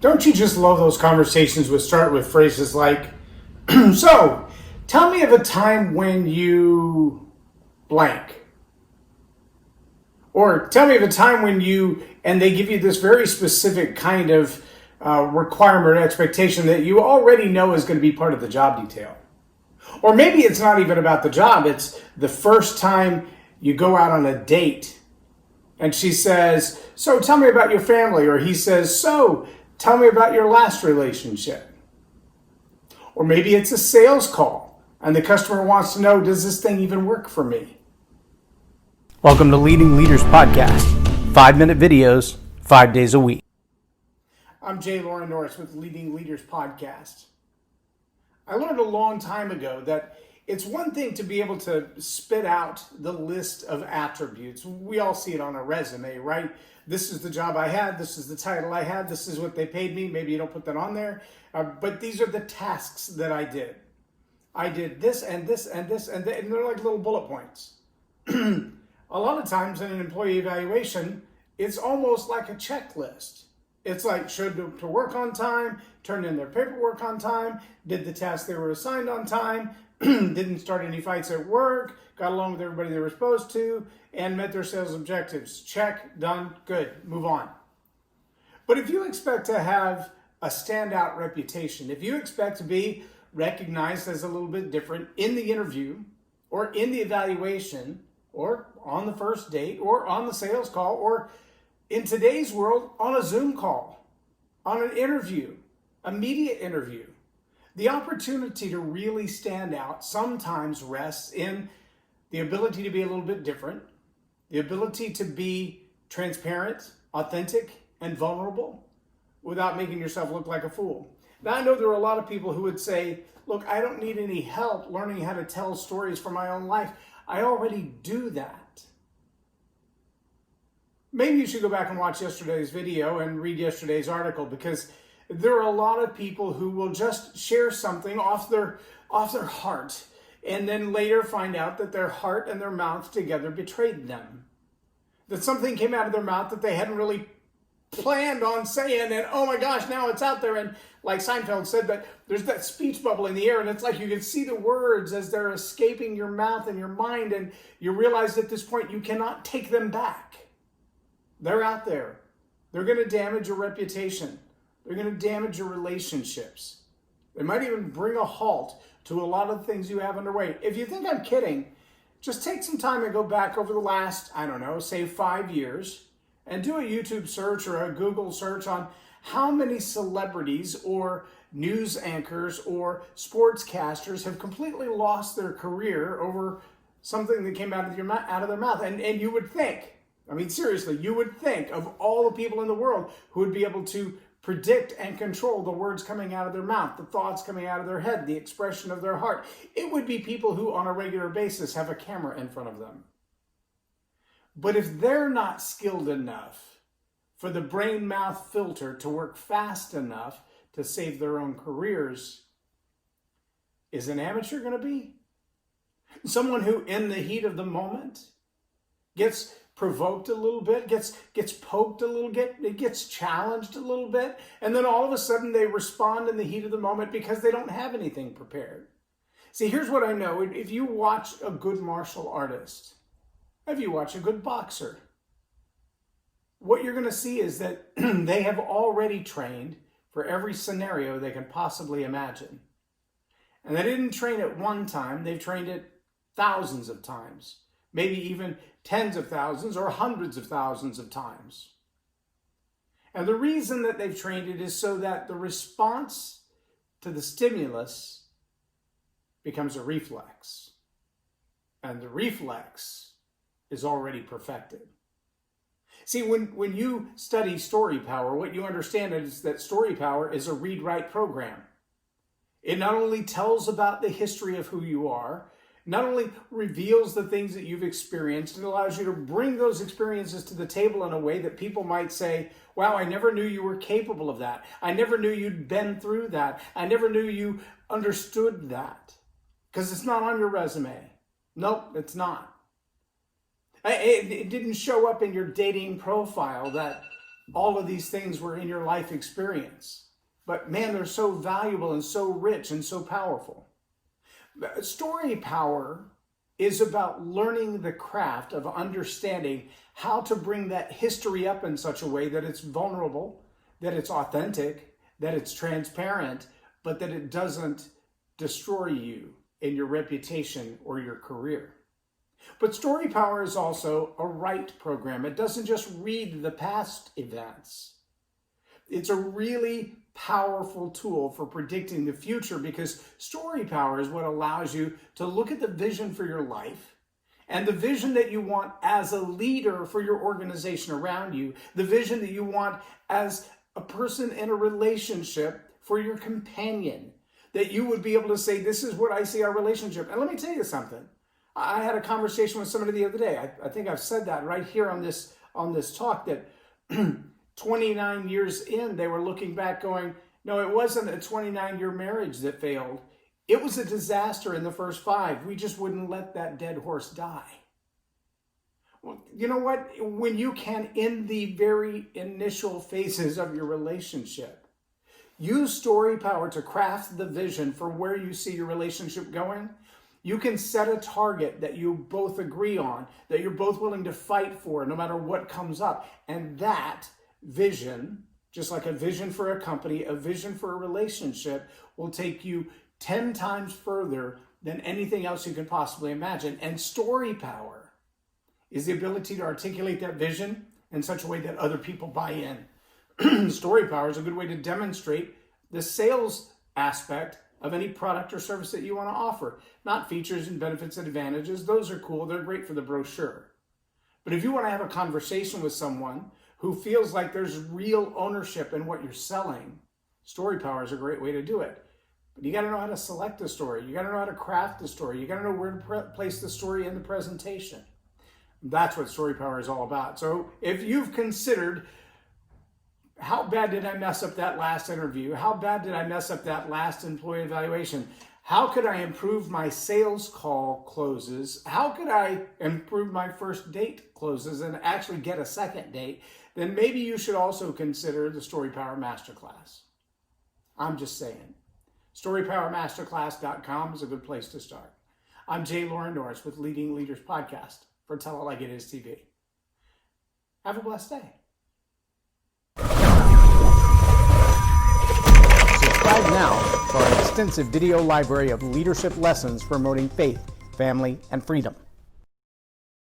Don't you just love those conversations which start with phrases like, so, tell me of a time when you blank. Or tell me of a time when you, and they give you this very specific kind of requirement or expectation that you already know is going to be part of the job detail. Or maybe it's not even about the job, it's the first time you go out on a date and she says, so tell me about your family. Or he says, so tell me about your last relationship. Or maybe it's a sales call and the customer wants to know, does this thing even work for me? Welcome to Leading Leaders Podcast, 5-minute videos, 5 days a week. I'm J Loren Norris with Leading Leaders Podcast. I learned a long time ago that it's one thing to be able to spit out the list of attributes. We all see it on a resume, right? This is the job I had, this is the title I had, this is what they paid me. Maybe you don't put that on there, but these are the tasks that I did. I did this and this and this and that, and they're like little bullet points. A lot of times in an employee evaluation, it's almost like a checklist. It's like, showed to work on time, turned in their paperwork on time, did the tasks they were assigned on time, didn't start any fights at work, got along with everybody they were supposed to, and met their sales objectives. Check, done, good, move on. But if you expect to have a standout reputation, if you expect to be recognized as a little bit different in the interview, or in the evaluation, or on the first date, or on the sales call, or in today's world, on a Zoom call, on an interview, a media interview, the opportunity to really stand out sometimes rests in the ability to be a little bit different, the ability to be transparent, authentic, and vulnerable without making yourself look like a fool. Now, I know there are a lot of people who would say, look, I don't need any help learning how to tell stories from my own life. I already do that. Maybe you should go back and watch yesterday's video and read yesterday's article, because there are a lot of people who will just share something off their heart and then later find out that their heart and their mouth together betrayed them. That something came out of their mouth that they hadn't really planned on saying, and oh my gosh, now it's out there. And like Seinfeld said, that there's that speech bubble in the air, and it's like you can see the words as they're escaping your mouth and your mind, and you realize at this point you cannot take them back. They're out there. They're going to damage your reputation. They're going to damage your relationships. They might even bring a halt to a lot of things you have underway. If you think I'm kidding, just take some time and go back over the last, say 5 years, and do a YouTube search or a Google search on how many celebrities or news anchors or sportscasters have completely lost their career over something that came out of their mouth. And you would think, seriously, you would think of all the people in the world who would be able to predict and control the words coming out of their mouth, the thoughts coming out of their head, the expression of their heart. It would be people who on a regular basis have a camera in front of them. But if they're not skilled enough for the brain-mouth filter to work fast enough to save their own careers, is an amateur going to be? Someone who, in the heat of the moment, gets provoked a little bit, gets poked a little bit, it gets challenged a little bit, and then all of a sudden they respond in the heat of the moment because they don't have anything prepared. See, here's what I know. If you watch a good martial artist, if you watch a good boxer, what you're going to see is that they have already trained for every scenario they can possibly imagine. And they didn't train it one time, they've trained it thousands of times, maybe even tens of thousands or hundreds of thousands of times. And the reason that they've trained it is so that the response to the stimulus becomes a reflex. And the reflex is already perfected. See, when you study StoryPower, what you understand is that StoryPower is a read-write program. It not only tells about the history of who you are, not only reveals the things that you've experienced, it allows you to bring those experiences to the table in a way that people might say, wow, I never knew you were capable of that. I never knew you'd been through that. I never knew you understood that. Because it's not on your resume. Nope, it's not. It didn't show up in your dating profile that all of these things were in your life experience. But man, they're so valuable and so rich and so powerful. Story power is about learning the craft of understanding how to bring that history up in such a way that it's vulnerable, that it's authentic, that it's transparent, but that it doesn't destroy you in your reputation or your career. But Story Power is also a write program. It doesn't just read the past events. It's a really powerful tool for predicting the future, because Story Power is what allows you to look at the vision for your life and the vision that you want as a leader for your organization around you, the vision that you want as a person in a relationship for your companion, that you would be able to say, this is what I see our relationship. And let me tell you something. I had a conversation with somebody the other day. I think I've said that right here on this talk, that 29 years in, they were looking back going, no, it wasn't a 29-year marriage that failed. It was a disaster in the first 5. We just wouldn't let that dead horse die. Well, you know what? When you can, in the very initial phases of your relationship, use Story Power to craft the vision for where you see your relationship going, you can set a target that you both agree on, that you're both willing to fight for no matter what comes up. And that vision, just like a vision for a company, a vision for a relationship, will take you 10 times further than anything else you could possibly imagine. And Story Power is the ability to articulate that vision in such a way that other people buy in. Story Power is a good way to demonstrate the sales aspect of any product or service that you want to offer. Not features and benefits and advantages. Those are cool. They're great for the brochure. But if you want to have a conversation with someone who feels like there's real ownership in what you're selling, Story Power is a great way to do it. But you got to know how to select a story. You got to know how to craft the story. You got to know where to place the story in the presentation. That's what Story Power is all about. So if you've considered, how bad did I mess up that last interview? How bad did I mess up that last employee evaluation? How could I improve my sales call closes? How could I improve my first date closes and actually get a second date? Then maybe you should also consider the Story Power Masterclass. I'm just saying. StoryPowerMasterclass.com is a good place to start. I'm J Loren Norris with Leading Leaders Podcast for Tell It Like It Is TV. Have a blessed day. Subscribe now for our extensive video library of leadership lessons promoting faith, family, and freedom.